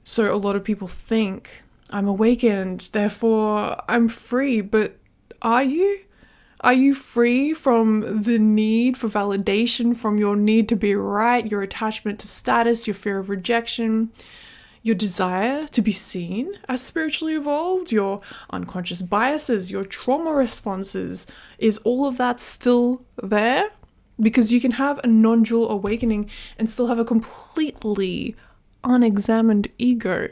So a lot of people think, I'm awakened, therefore I'm free. But are you? Are you free from the need for validation, from your need to be right, your attachment to status, your fear of rejection, your desire to be seen as spiritually evolved, your unconscious biases, your trauma responses? Is all of that still there? Because you can have a non-dual awakening and still have a completely unexamined ego.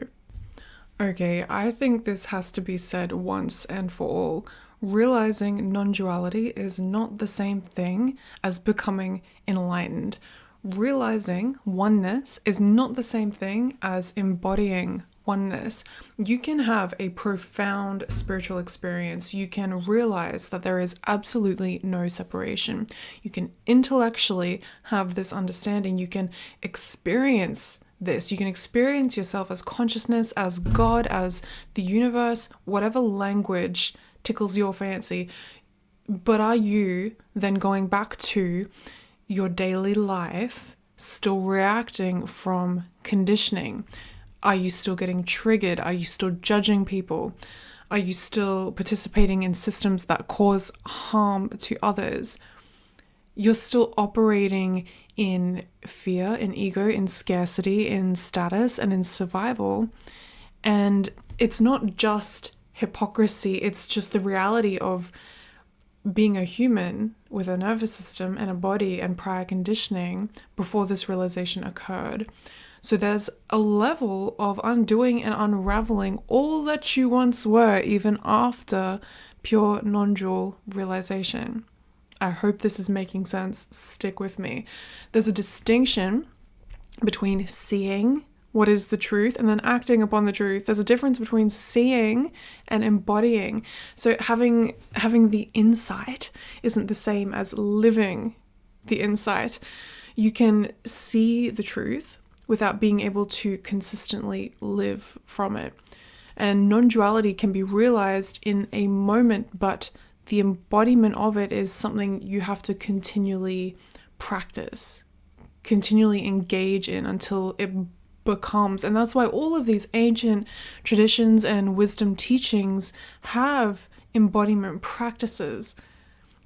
Okay, I think this has to be said once and for all. Realizing non-duality is not the same thing as becoming enlightened. Realizing oneness is not the same thing as embodying oneness. You can have a profound spiritual experience. You can realize that there is absolutely no separation. You can intellectually have this understanding. You can experience this. You can experience yourself as consciousness, as God, as the universe, whatever language tickles your fancy. But are you then going back to your daily life still reacting from conditioning? Are you still getting triggered? Are you still judging people? Are you still participating in systems that cause harm to others? You're still operating in fear, in ego, in scarcity, in status, and in survival. And it's not just hypocrisy, it's just the reality of being a human with a nervous system and a body and prior conditioning before this realization occurred. So there's a level of undoing and unraveling all that you once were, even after pure non-dual realization. I hope this is making sense. Stick with me. There's a distinction between seeing what is the truth and then acting upon the truth. There's a difference between seeing and embodying. So having the insight isn't the same as living the insight. You can see the truth without being able to consistently live from it. And non-duality can be realized in a moment, but the embodiment of it is something you have to continually practice, continually engage in until it becomes. And that's why all of these ancient traditions and wisdom teachings have embodiment practices.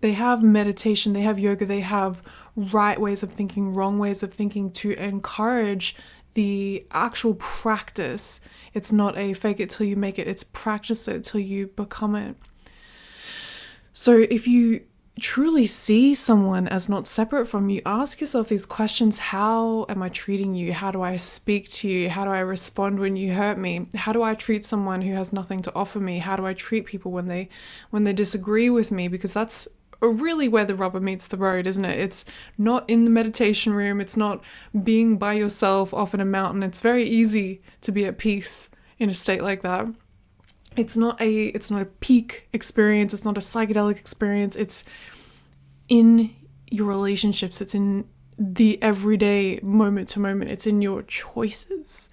They have meditation, they have yoga, they have right ways of thinking, wrong ways of thinking to encourage the actual practice. It's not a fake it till you make it, it's practice it till you become it. So if you truly see someone as not separate from you, ask yourself these questions. How am I treating you? How do I speak to you? How do I respond when you hurt me? How do I treat someone who has nothing to offer me? How do I treat people when they disagree with me? Because that's really where the rubber meets the road, isn't it? It's not in the meditation room. It's not being by yourself off in a mountain. It's very easy to be at peace in a state like that. It's not a peak experience. It's not a psychedelic experience. It's in your relationships. It's in the everyday moment to moment. It's in your choices.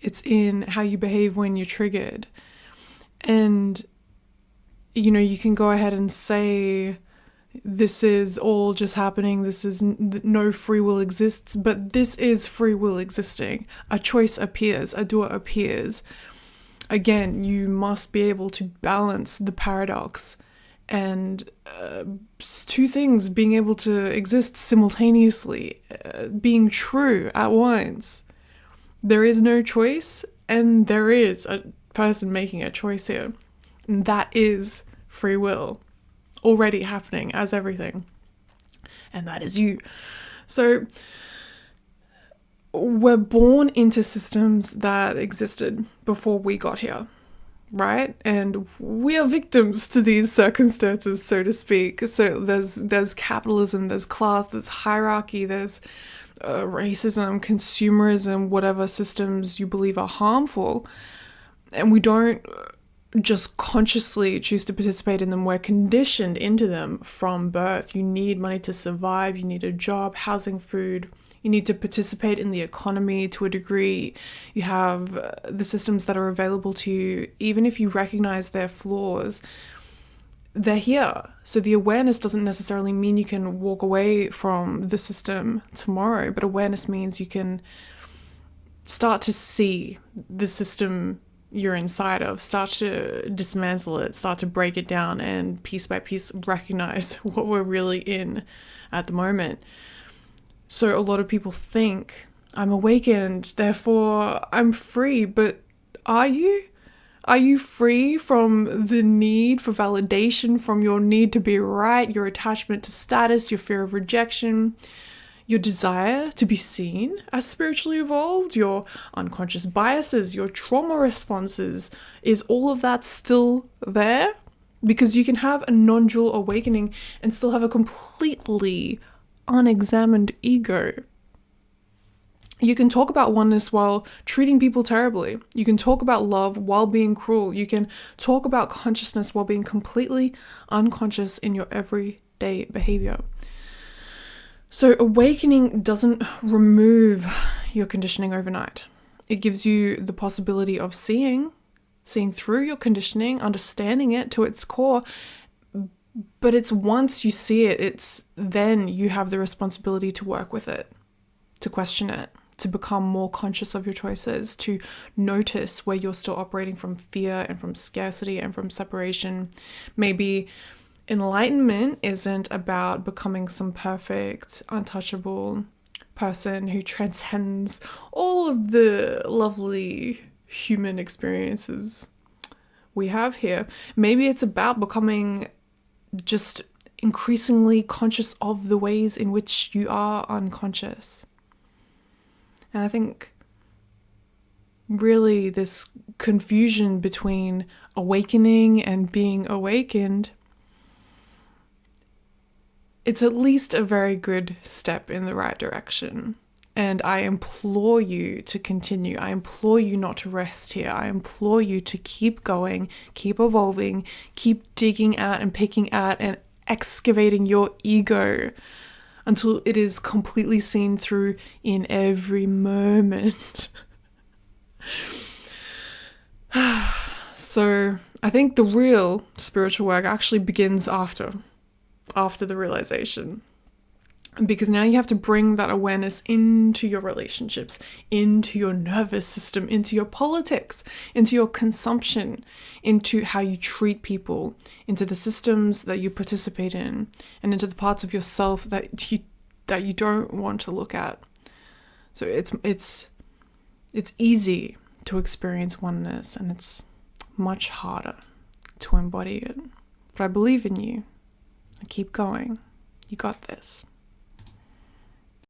It's in how you behave when you're triggered. And, you can go ahead and say, this is all just happening. This is no free will exists, but this is free will existing. A choice appears, a door appears. Again, you must be able to balance the paradox and two things being able to exist simultaneously, being true at once. There is no choice, and there is a person making a choice here. And that is free will, already happening as everything. And that is you. So we're born into systems that existed before we got here, right? And we are victims to these circumstances, so to speak. So there's capitalism, there's class, there's hierarchy, there's racism, consumerism, whatever systems you believe are harmful. And we don't just consciously choose to participate in them. We're conditioned into them from birth. You need money to survive. You need a job, housing, food. You need to participate in the economy to a degree. You have the systems that are available to you. Even if you recognize their flaws, they're here. So the awareness doesn't necessarily mean you can walk away from the system tomorrow, but awareness means you can start to see the system you're inside of, start to dismantle it, start to break it down, and piece by piece recognize what we're really in at the moment. So a lot of people think, I'm awakened, therefore I'm free, but are you? Are you free from the need for validation, from your need to be right, your attachment to status, your fear of rejection, your desire to be seen as spiritually evolved, your unconscious biases, your trauma responses? Is all of that still there? Because you can have a non-dual awakening and still have a completely unexamined ego. You can talk about oneness while treating people terribly. You can talk about love while being cruel. You can talk about consciousness while being completely unconscious in your everyday behavior. So awakening doesn't remove your conditioning overnight. It gives you the possibility of seeing through your conditioning, understanding it to its core. But it's once you see it, it's then you have the responsibility to work with it, to question it, to become more conscious of your choices, to notice where you're still operating from fear and from scarcity and from separation. Maybe enlightenment isn't about becoming some perfect, untouchable person who transcends all of the lovely human experiences we have here. Maybe it's about becoming just increasingly conscious of the ways in which you are unconscious. And I think really this confusion between awakening and being awakened, it's at least a very good step in the right direction. And I implore you to continue. I implore you not to rest here. I implore you to keep going, keep evolving, keep digging at and picking at and excavating your ego until it is completely seen through in every moment. So I think the real spiritual work actually begins after the realization. Because now you have to bring that awareness into your relationships, into your nervous system, into your politics, into your consumption, into how you treat people, into the systems that you participate in, and into the parts of yourself that you don't want to look at. So it's easy to experience oneness, and it's much harder to embody it. But I believe in you. Keep going. You got this.